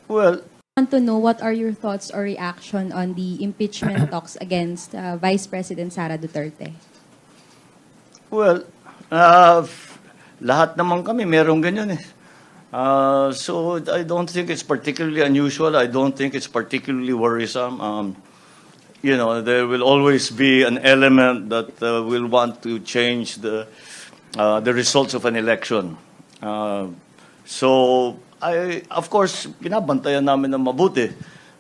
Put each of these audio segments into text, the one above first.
Well, Want to know what are your thoughts or reaction on the impeachment talks against Vice President Sara Duterte? well, lahat naman kami merong ganyan eh. So I don't think it's particularly unusual. I don't think it's particularly worrisome. There will always be an element that will want to change the results of an election. So of course, binabantayan namin ng mabuti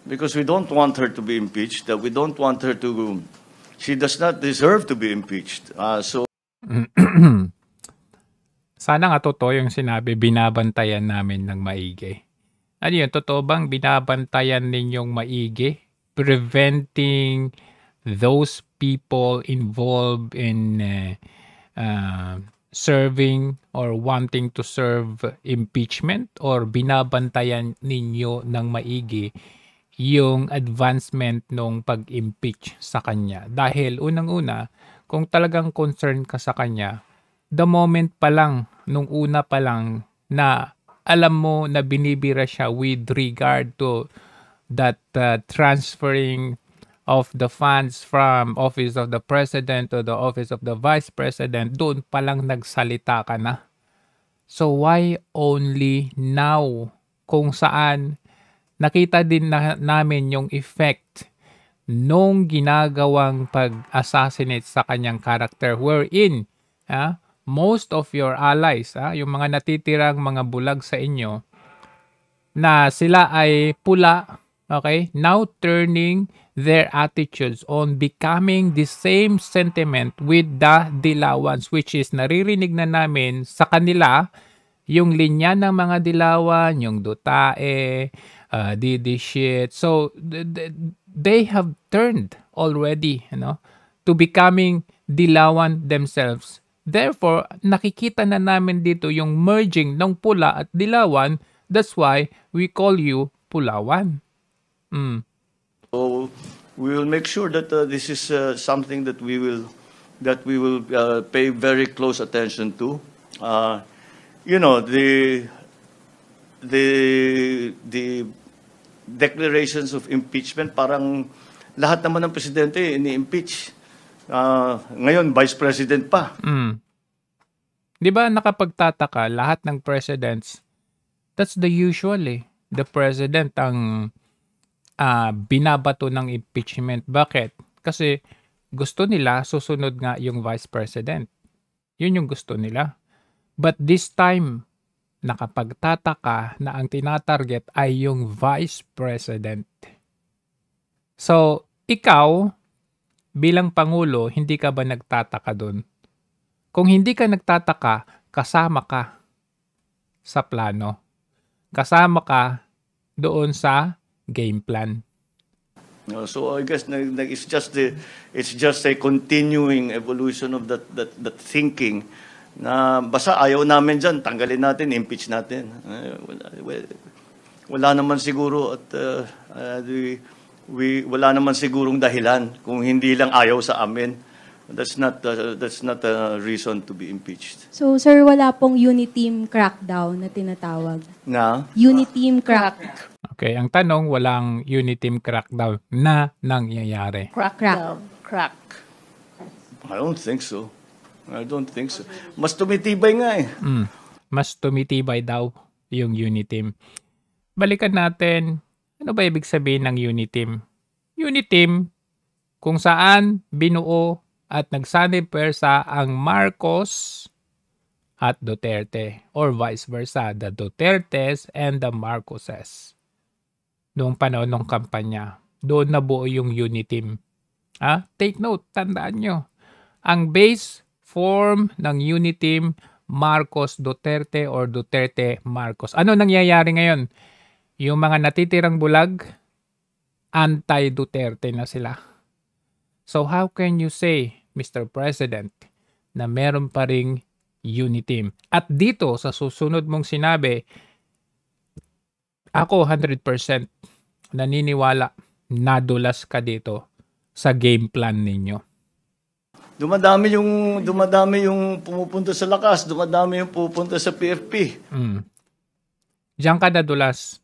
because we don't want her to be impeached. We don't want her to. She does not deserve to be impeached. Sana nga totoo yung sinabi, binabantayan namin ng maigi. Ano yun, totoo bang binabantayan ninyong maigi? Preventing those people involved in serving or wanting to serve impeachment? Or binabantayan ninyo ng maigi yung advancement nung pag-impeach sa kanya? Dahil unang-una, kung talagang concerned ka sa kanya, the moment pa lang, nung una pa lang, na alam mo na binibira siya with regard to that transferring of the funds from Office of the President to the Office of the Vice President, doon pa lang nagsalita ka na. So why only now? Kung saan nakita din namin yung effect nung ginagawang pag-assassinate sa kanyang character, wherein most of your allies, yung mga natitirang mga bulag sa inyo, na sila ay pula, okay, now turning their attitudes on becoming the same sentiment with the Dilawans, which is naririnig na namin sa kanila yung linya ng mga Dilawan, yung Dutae, Didi shit. So they have turned already, to becoming Dilawan themselves. Therefore, nakikita na namin dito yung merging ng pula at Dilawan. That's why we call you Pulawan. So we will make sure that this is something that we will pay very close attention to. The declarations of impeachment, parang lahat naman ng presidente ini-impeach. Ngayon, Vice President pa. Di ba nakapagtataka, lahat ng presidents, that's the usual eh. The president ang binabato ng impeachment. Bakit? Kasi gusto nila susunod nga yung Vice President. Yun yung gusto nila. But this time, nakapagtataka na ang tinatarget ay yung Vice President. So, ikaw, bilang Pangulo, hindi ka ba nagtataka doon? Kung hindi ka nagtataka, kasama ka sa plano. Kasama ka doon sa game plan. So I guess it's just a continuing evolution of that thinking na basta ayaw namin dyan, tanggalin natin, impeach natin. Wala naman siguro at wala naman sigurong dahilan kung hindi lang ayaw sa amin. That's not a reason to be impeached. So, sir, wala pong uniteam crackdown na tinatawag? Na? Uniteam crack. Okay, ang tanong, walang uniteam crackdown na nangyayari. Crack. I don't think so. Mas tumitibay nga eh. Mas tumitibay daw yung uniteam. Balikan natin, ano ba ibig sabihin ng uniteam? Uniteam, kung saan binuo at nagsanipersa ang Marcos at Duterte, or vice versa, the Dutertes and the Marcoses. Noong panahon ng kampanya, doon nabuo yung uniteam. Take note, tandaan nyo. Ang base form ng uniteam, Marcos Duterte or Duterte Marcos. Ano nangyayari ngayon? Yung mga natitirang bulag, anti-Duterte na sila. So how can you say, Mr. President, na meron pa ring uniteam? At dito, sa susunod mong sinabi, ako 100% naniniwala, nadulas ka dito sa game plan ninyo. Dumadami yung pumupunta sa lakas, dumadami yung pupunta sa PFP. Diyan ka nadulas.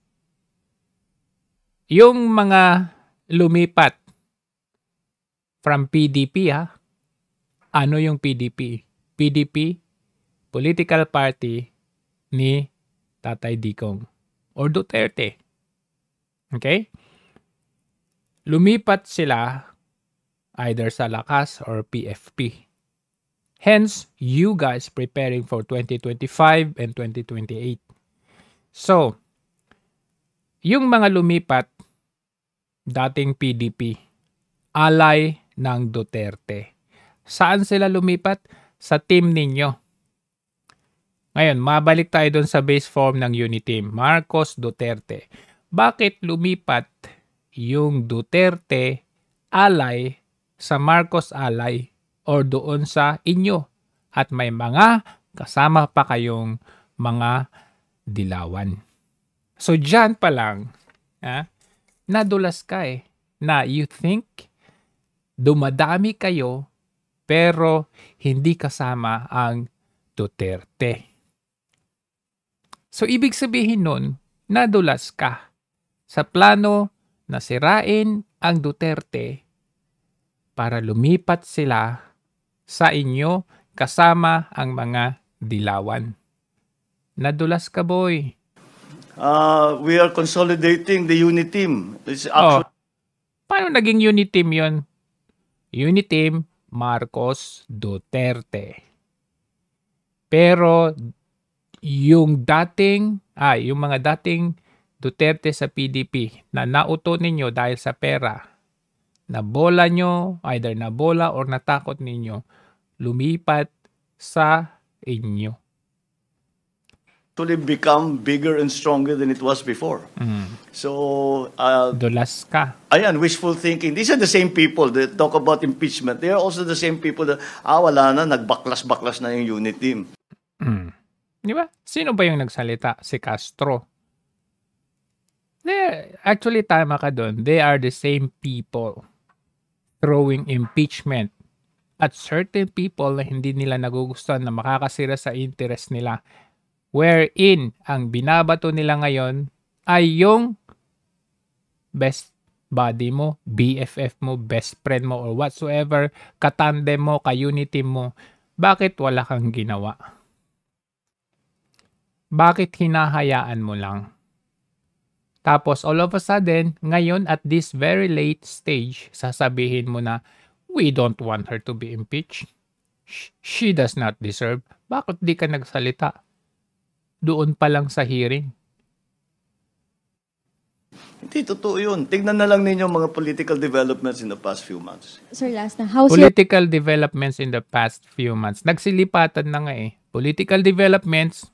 Yung mga lumipat from PDP, ano yung PDP? PDP, political party ni Tatay Digong or Duterte. Okay? Lumipat sila either sa Lakas or PFP. Hence, you guys preparing for 2025 and 2028. So, yung mga lumipat, dating PDP, alay ng Duterte. Saan sila lumipat? Sa team ninyo. Ngayon, mabalik tayo doon sa base form ng Uniteam, Marcos Duterte. Bakit lumipat yung Duterte alay sa Marcos alay or doon sa inyo? At may mga kasama pa kayong mga dilawan. So, dyan pa lang, nadulas ka na you think dumadami kayo pero hindi kasama ang Duterte. So, ibig sabihin nun, nadulas ka sa plano na sirain ang Duterte para lumipat sila sa inyo kasama ang mga dilawan. Nadulas ka, boy. We are consolidating the Uniteam. It's actually Paano naging Uniteam yun? Uniteam Marcos Duterte. Pero yung mga dating Duterte sa PDP na nauto ninyo dahil sa pera, nabola nyo, either nabola or natakot ninyo, lumipat sa inyo. actually become bigger and stronger than it was before. So, Dulas ka. ayan, wishful thinking. These are the same people that talk about impeachment. They are also the same people that, wala na, nagbaklas-baklas na yung unit team. Di ba? Sino ba yung nagsalita? Si Castro. Actually, tama ka doon. They are the same people throwing impeachment at certain people na hindi nila nagugustuhan na makakasira sa interest nila. Wherein, ang binabato nila ngayon ay yung best buddy mo, BFF mo, best friend mo, or whatsoever, katandem mo, ka-unity mo. Bakit wala kang ginawa? Bakit hinahayaan mo lang? Tapos, all of a sudden, ngayon at this very late stage, sasabihin mo na, we don't want her to be impeached. She does not deserve. Bakit di ka nagsalita? Doon pa lang sa hearing. Hindi, totoo yun. Tignan na lang ninyo mga political developments in the past few months. Sir, last na. How's your Political developments in the past few months. Nagsilipatan na nga Political developments,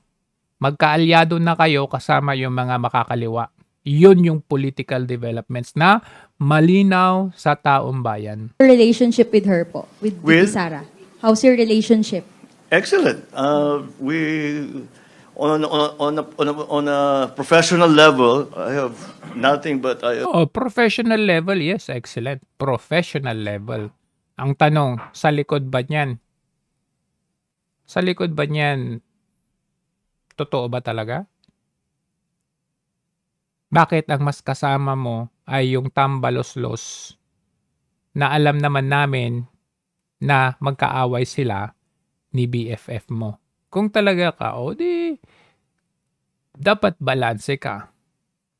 magkaalyado na kayo kasama yung mga makakaliwa. Yun yung political developments na malinaw sa taong bayan. relationship with her po? With With? Sara? How's your relationship? Excellent. We on a professional level, I have nothing but Professional level, yes, excellent. Professional level. Ang tanong, sa likod ba niyan? Sa likod ba niyan, totoo ba talaga? Bakit ang mas kasama mo ay yung tambaloslos na alam naman namin na magkaaway sila ni BFF mo? Kung talaga ka, di dapat balanse ka.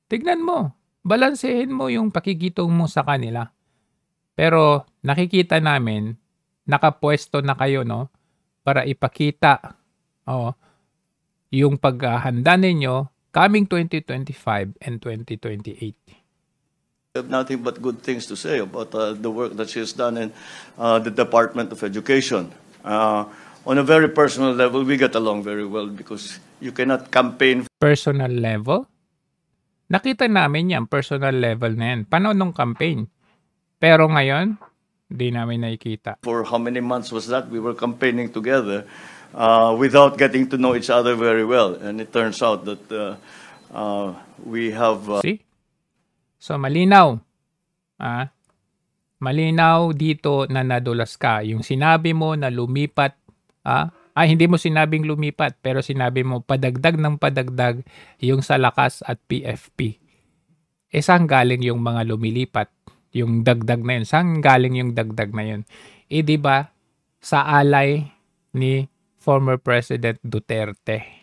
Tignan mo, balansehin mo yung pakikitong mo sa kanila. Pero nakikita namin, nakapwesto na kayo, no? Para ipakita yung paghahanda ninyo coming 2025 and 2028. I have nothing but good things to say about the work that she has done in the Department of Education. On a very personal level, we get along very well because you cannot campaign Personal level? Nakita namin yan, personal level na yan. Paano nung campaign? Pero ngayon, di namin nakikita. for how many months was that? We were campaigning together without getting to know each other very well. And it turns out that we have... See? So, malinaw. Malinaw dito na nadulas ka. Yung sinabi mo na lumipat, hindi mo sinabing lumipat, pero sinabi mo padagdag ng padagdag yung sa Lakas at PFP. saan galing yung mga lumilipat? Yung dagdag na yun, saan galing yung dagdag na yun? Di ba, sa alay ni former President Duterte.